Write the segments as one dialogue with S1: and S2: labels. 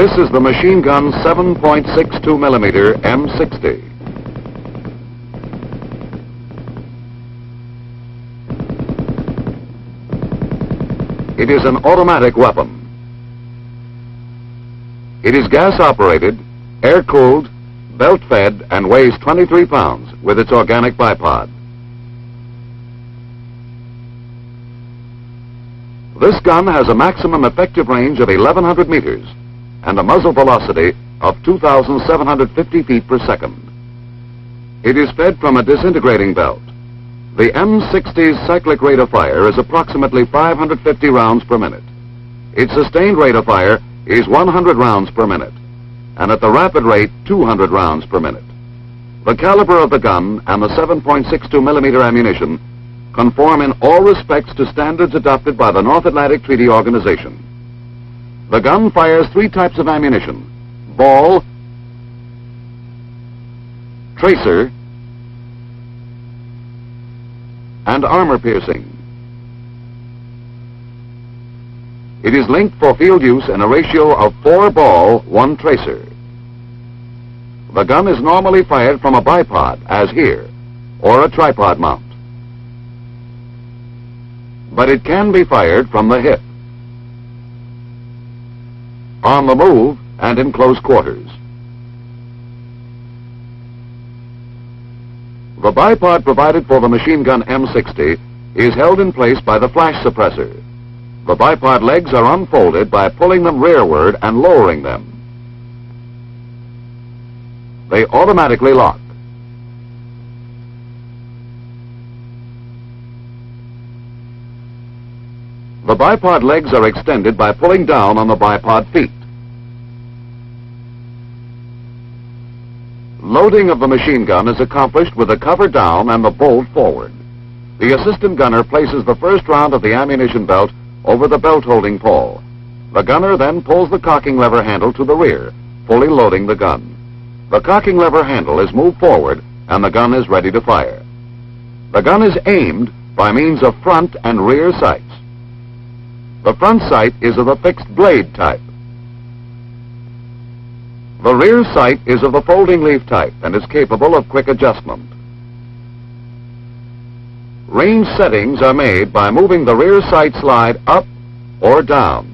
S1: This is the machine gun 7.62 millimeter M60. It is an automatic weapon. It is gas-operated, air-cooled, belt-fed, and weighs 23 pounds with its organic bipod. This gun has a maximum effective range of 1,100 meters and a muzzle velocity of 2,750 feet per second. It is fed from a disintegrating belt. The M60's cyclic rate of fire is approximately 550 rounds per minute. Its sustained rate of fire is 100 rounds per minute, and at the rapid rate, 200 rounds per minute. The caliber of the gun and the 7.62 millimeter ammunition conform in all respects to standards adopted by the North Atlantic Treaty Organization. The gun fires 3 types of ammunition: ball, tracer, and armor-piercing. It is linked for field use in a ratio of 4 ball, 1 tracer. The gun is normally fired from a bipod, as here, or a tripod mount. But it can be fired from the hip, on the move, and in close quarters. The bipod provided for the machine gun M60 is held in place by the flash suppressor. The bipod legs are unfolded by pulling them rearward and lowering them. They automatically lock. The bipod legs are extended by pulling down on the bipod feet. Loading of the machine gun is accomplished with the cover down and the bolt forward. The assistant gunner places the first round of the ammunition belt over the belt holding pole. The gunner then pulls the cocking lever handle to the rear, fully loading the gun. The cocking lever handle is moved forward and the gun is ready to fire. The gun is aimed by means of front and rear sights. The front sight is of the fixed blade type. The rear sight is of the folding leaf type and is capable of quick adjustment. Range settings are made by moving the rear sight slide up or down.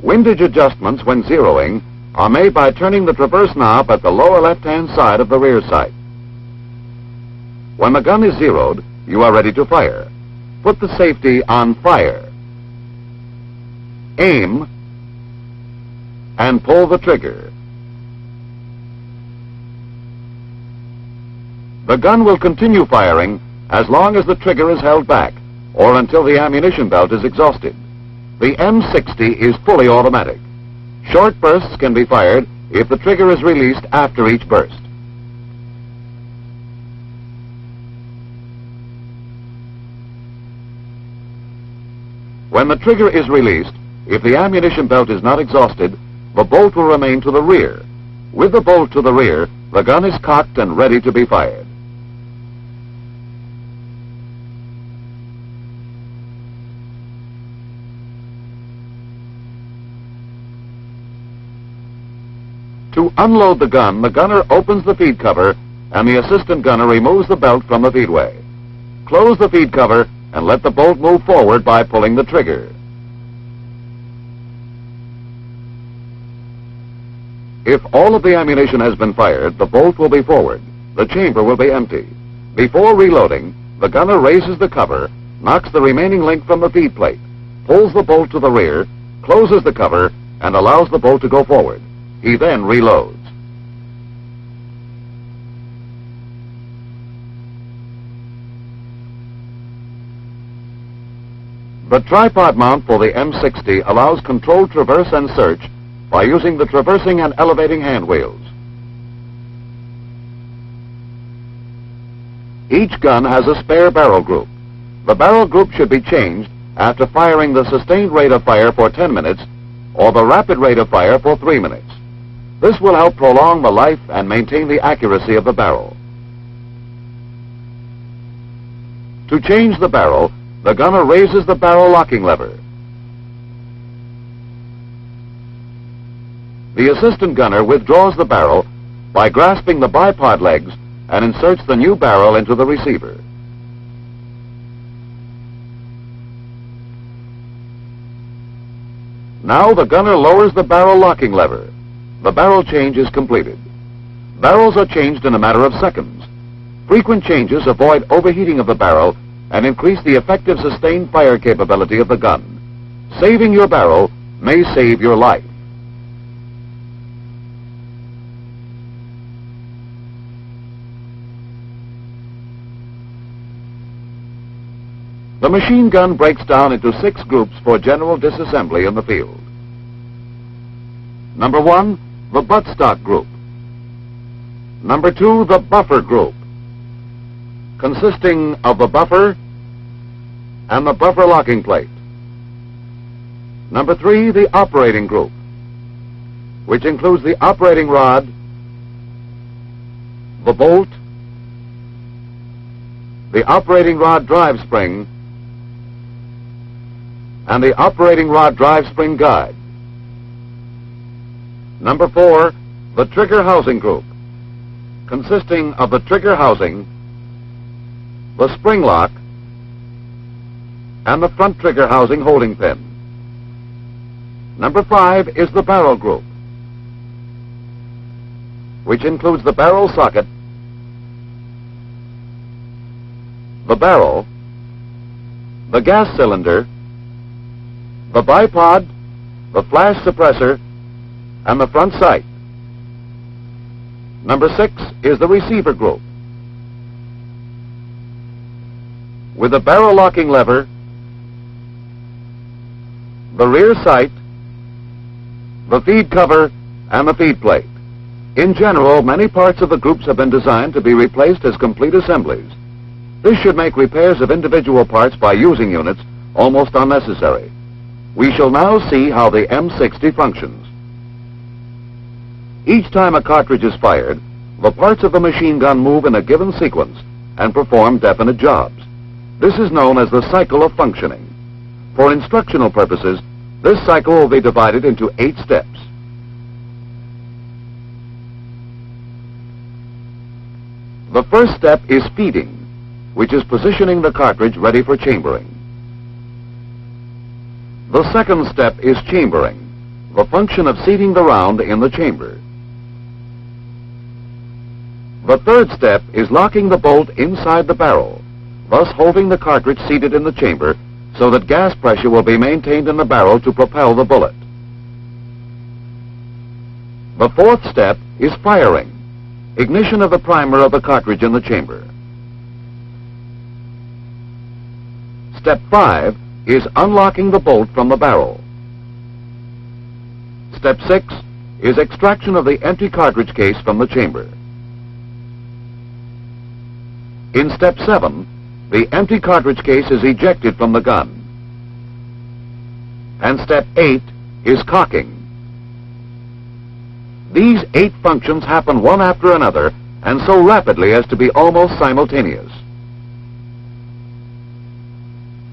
S1: Windage adjustments when zeroing are made by turning the traverse knob at the lower left-hand side of the rear sight. When the gun is zeroed, you are ready to fire. Put the safety on fire. Aim and pull the trigger. The gun will continue firing as long as the trigger is held back or until the ammunition belt is exhausted. The M60 is fully automatic. Short bursts can be fired if the trigger is released after each burst. When the trigger is released, if the ammunition belt is not exhausted, the bolt will remain to the rear. With the bolt to the rear, the gun is cocked and ready to be fired. To unload the gun, the gunner opens the feed cover and the assistant gunner removes the belt from the feedway. Close the feed cover and let the bolt move forward by pulling the trigger. If all of the ammunition has been fired, the bolt will be forward. The chamber will be empty. Before reloading, the gunner raises the cover, knocks the remaining link from the feed plate, pulls the bolt to the rear, closes the cover, and allows the bolt to go forward. He then reloads. The tripod mount for the M60 allows controlled traverse and search by using the traversing and elevating hand wheels. Each gun has a spare barrel group. The barrel group should be changed after firing the sustained rate of fire for 10 minutes or the rapid rate of fire for 3 minutes. This will help prolong the life and maintain the accuracy of the barrel. To change the barrel, the gunner raises the barrel locking lever. The assistant gunner withdraws the barrel by grasping the bipod legs and inserts the new barrel into the receiver. Now the gunner lowers the barrel locking lever. The barrel change is completed. Barrels are changed in a matter of seconds. Frequent changes avoid overheating of the barrel and increase the effective sustained fire capability of the gun. Saving your barrel may save your life. The machine gun breaks down into 6 groups for general disassembly in the field. Number 1, the buttstock group. Number 2, the buffer group, consisting of the buffer and the buffer locking plate. Number 3, the operating group, which includes the operating rod, the bolt, the operating rod drive spring, and the operating rod drive spring guide. Number 4, the trigger housing group, consisting of the trigger housing, the spring lock, and the front trigger housing holding pin. Number 5 is the barrel group, which includes the barrel socket, the barrel, the gas cylinder, the bipod, the flash suppressor, and the front sight. Number 6 is the receiver group, with the barrel locking lever, the rear sight, the feed cover, and the feed plate. In general, many parts of the groups have been designed to be replaced as complete assemblies. This should make repairs of individual parts by using units almost unnecessary. We shall now see how the M60 functions. Each time a cartridge is fired, the parts of the machine gun move in a given sequence and perform definite jobs. This is known as the cycle of functioning. For instructional purposes, this cycle will be divided into 8 steps. The first step is feeding, which is positioning the cartridge ready for chambering. The second step is chambering, the function of seating the round in the chamber. The third step is locking the bolt inside the barrel, thus holding the cartridge seated in the chamber so that gas pressure will be maintained in the barrel to propel the bullet. The fourth step is firing, ignition of the primer of the cartridge in the chamber. Step 5 is unlocking the bolt from the barrel. Step 6 is extraction of the empty cartridge case from the chamber. In Step 7, the empty cartridge case is ejected from the gun. And Step 8 is cocking. These 8 functions happen one after another and so rapidly as to be almost simultaneous.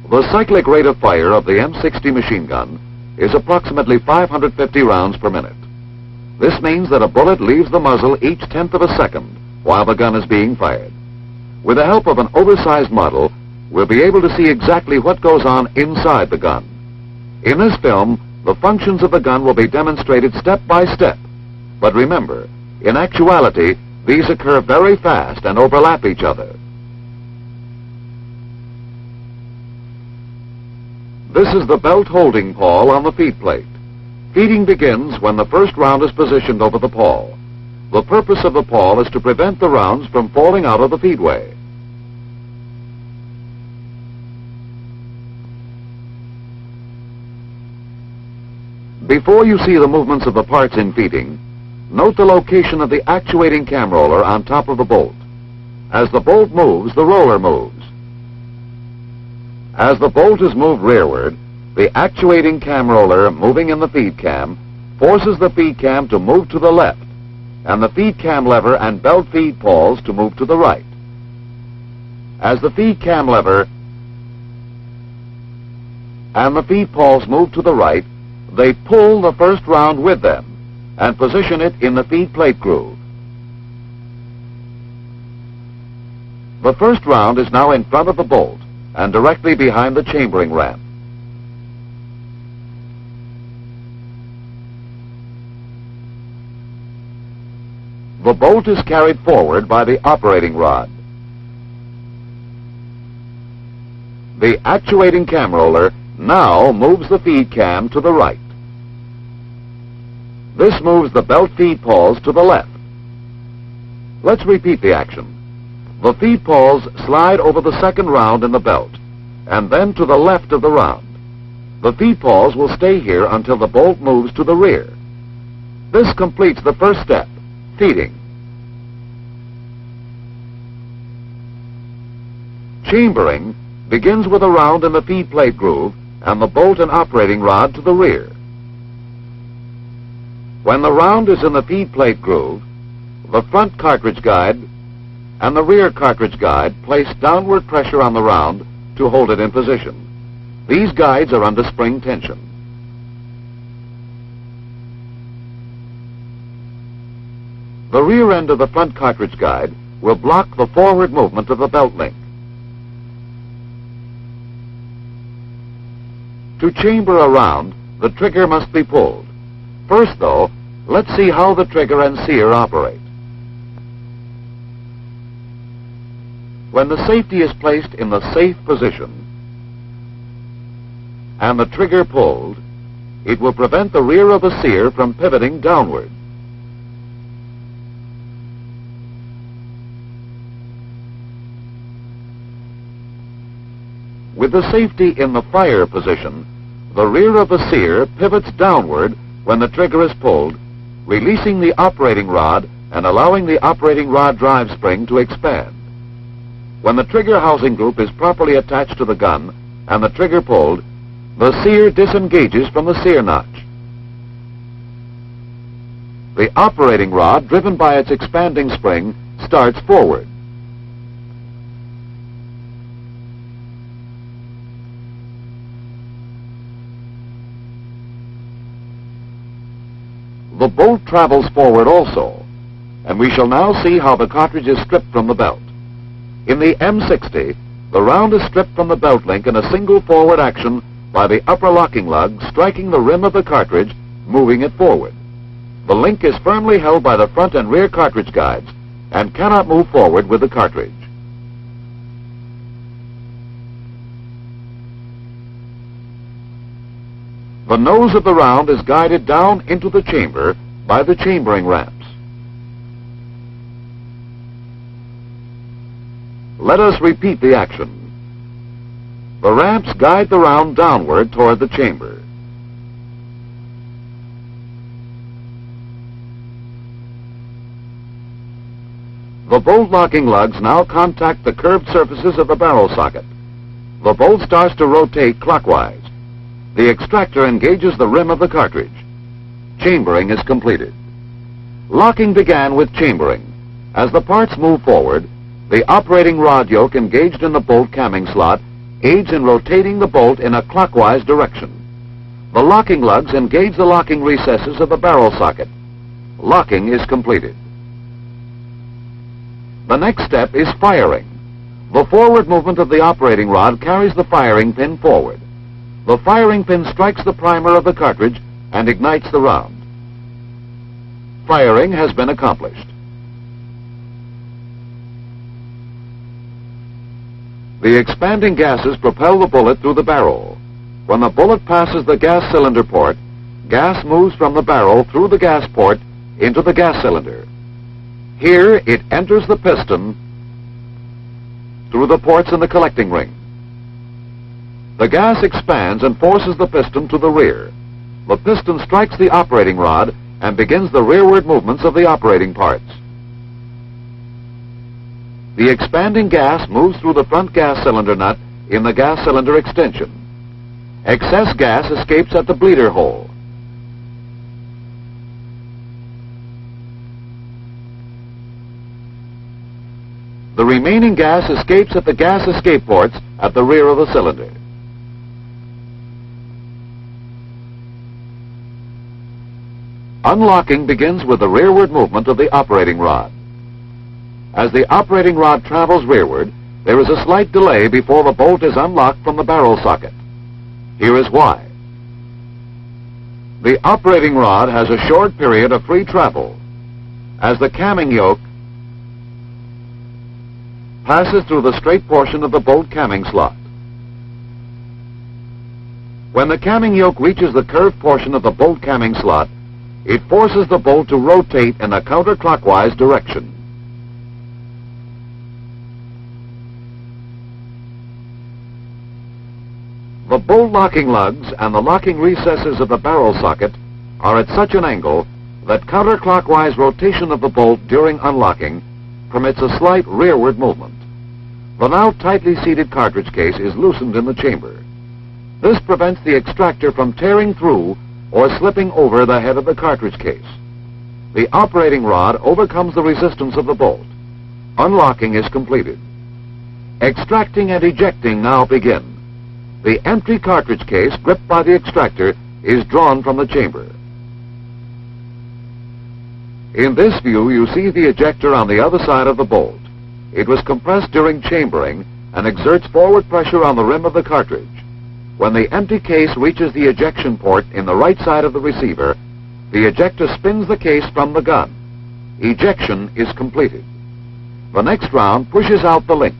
S1: The cyclic rate of fire of the M60 machine gun is approximately 550 rounds per minute. This means that a bullet leaves the muzzle each tenth of a second while the gun is being fired. With the help of an oversized model, we'll be able to see exactly what goes on inside the gun. In this film, the functions of the gun will be demonstrated step by step. But remember, in actuality, these occur very fast and overlap each other. This is the belt holding pawl on the feed plate. Feeding begins when the first round is positioned over the pawl. The purpose of the pawl is to prevent the rounds from falling out of the feedway. Before you see the movements of the parts in feeding, note the location of the actuating cam roller on top of the bolt. As the bolt moves, the roller moves. As the bolt is moved rearward, the actuating cam roller moving in the feed cam forces the feed cam to move to the left, and the feed cam lever and belt feed pawls to move to the right. As the feed cam lever and the feed pawls move to the right, they pull the first round with them, and position it in the feed plate groove. The first round is now in front of the bolt and directly behind the chambering ramp. The bolt is carried forward by the operating rod. The actuating cam roller now moves the feed cam to the right. This moves the belt feed pawls to the left. Let's repeat the action. The feed pawls slide over the second round in the belt, and then to the left of the round. The feed pawls will stay here until the bolt moves to the rear. This completes the first step, feeding. Chambering begins with a round in the feed plate groove and the bolt and operating rod to the rear. When the round is in the feed plate groove, the front cartridge guide and the rear cartridge guide place downward pressure on the round to hold it in position. These guides are under spring tension. The rear end of the front cartridge guide will block the forward movement of the belt link. To chamber a round, the trigger must be pulled. First, though, let's see how the trigger and sear operate. When the safety is placed in the safe position and the trigger pulled, it will prevent the rear of the sear from pivoting downward. With the safety in the fire position, the rear of the sear pivots downward when the trigger is pulled, releasing the operating rod and allowing the operating rod drive spring to expand. When the trigger housing group is properly attached to the gun and the trigger pulled, the sear disengages from the sear notch. The operating rod, driven by its expanding spring, starts forward. The bolt travels forward also, and we shall now see how the cartridge is stripped from the belt. In the M60, the round is stripped from the belt link in a single forward action by the upper locking lug striking the rim of the cartridge, moving it forward. The link is firmly held by the front and rear cartridge guides and cannot move forward with the cartridge. The nose of the round is guided down into the chamber by the chambering ramps. Let us repeat the action. The ramps guide the round downward toward the chamber. The bolt locking lugs now contact the curved surfaces of the barrel socket. The bolt starts to rotate clockwise. The extractor engages the rim of the cartridge. Chambering is completed. Locking began with chambering. As the parts move forward, the operating rod yoke engaged in the bolt camming slot aids in rotating the bolt in a clockwise direction. The locking lugs engage the locking recesses of the barrel socket. Locking is completed. The next step is firing. The forward movement of the operating rod carries the firing pin forward. The firing pin strikes the primer of the cartridge and ignites the round. Firing has been accomplished. The expanding gases propel the bullet through the barrel. When the bullet passes the gas cylinder port, gas moves from the barrel through the gas port into the gas cylinder. Here it enters the piston through the ports in the collecting ring. The gas expands and forces the piston to the rear. The piston strikes the operating rod and begins the rearward movements of the operating parts. The expanding gas moves through the front gas cylinder nut in the gas cylinder extension. Excess gas escapes at the bleeder hole. The remaining gas escapes at the gas escape ports at the rear of the cylinder. Unlocking begins with the rearward movement of the operating rod. As the operating rod travels rearward, there is a slight delay before the bolt is unlocked from the barrel socket. Here is why. The operating rod has a short period of free travel. As the camming yoke passes through the straight portion of the bolt camming slot. When the camming yoke reaches the curved portion of the bolt camming slot, it forces the bolt to rotate in a counterclockwise direction. The bolt locking lugs and the locking recesses of the barrel socket are at such an angle that counterclockwise rotation of the bolt during unlocking permits a slight rearward movement. The now tightly seated cartridge case is loosened in the chamber. This prevents the extractor from tearing through or slipping over the head of the cartridge case. The operating rod overcomes the resistance of the bolt. Unlocking is completed. Extracting and ejecting now begin. The empty cartridge case, gripped by the extractor, is drawn from the chamber. In this view, you see the ejector on the other side of the bolt. It was compressed during chambering and exerts forward pressure on the rim of the cartridge. When the empty case reaches the ejection port in the right side of the receiver, the ejector spins the case from the gun. Ejection is completed. The next round pushes out the link.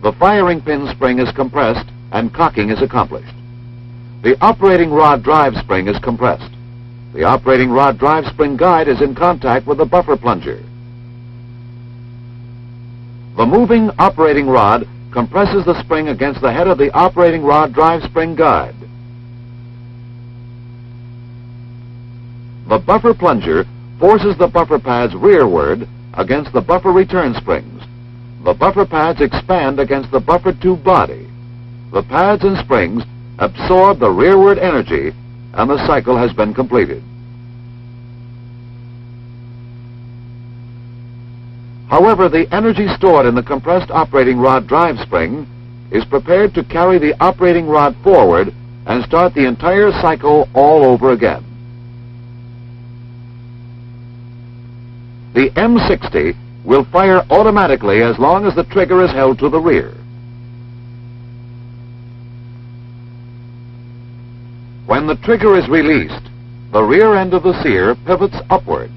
S1: The firing pin spring is compressed and cocking is accomplished. The operating rod drive spring is compressed. The operating rod drive spring guide is in contact with the buffer plunger. The moving operating rod compresses the spring against the head of the operating rod drive spring guide. The buffer plunger forces the buffer pads rearward against the buffer return springs. The buffer pads expand against the buffer tube body. The pads and springs absorb the rearward energy, and the cycle has been completed. However, the energy stored in the compressed operating rod drive spring is prepared to carry the operating rod forward and start the entire cycle all over again. The M60 will fire automatically as long as the trigger is held to the rear. When the trigger is released, the rear end of the sear pivots upward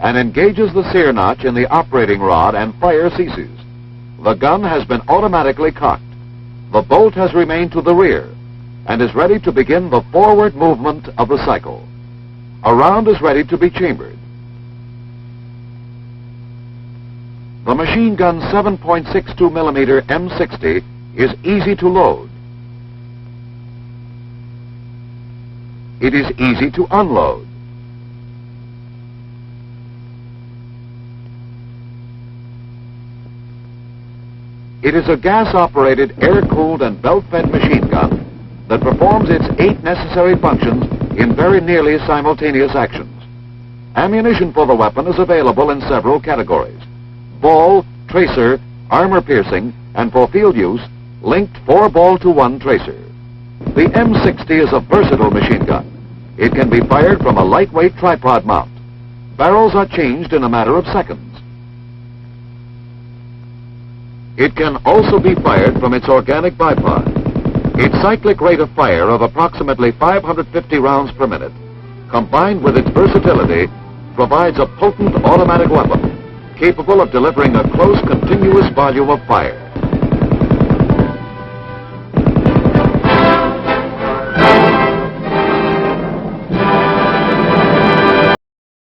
S1: and engages the sear notch in the operating rod, and fire ceases. The gun has been automatically cocked. The bolt has remained to the rear and is ready to begin the forward movement of the cycle. A round is ready to be chambered. The machine gun 7.62mm M60 is easy to load. It is easy to unload. It is a gas-operated, air-cooled, and belt-fed machine gun that performs its 8 necessary functions in very nearly simultaneous actions. Ammunition for the weapon is available in several categories: ball, tracer, armor-piercing, and for field use, linked 4-ball to 1 tracer. The M60 is a versatile machine gun. It can be fired from a lightweight tripod mount. Barrels are changed in a matter of seconds. It can also be fired from its organic bipod. Its cyclic rate of fire of approximately 550 rounds per minute, combined with its versatility, provides a potent automatic weapon capable of delivering a close, continuous volume of fire.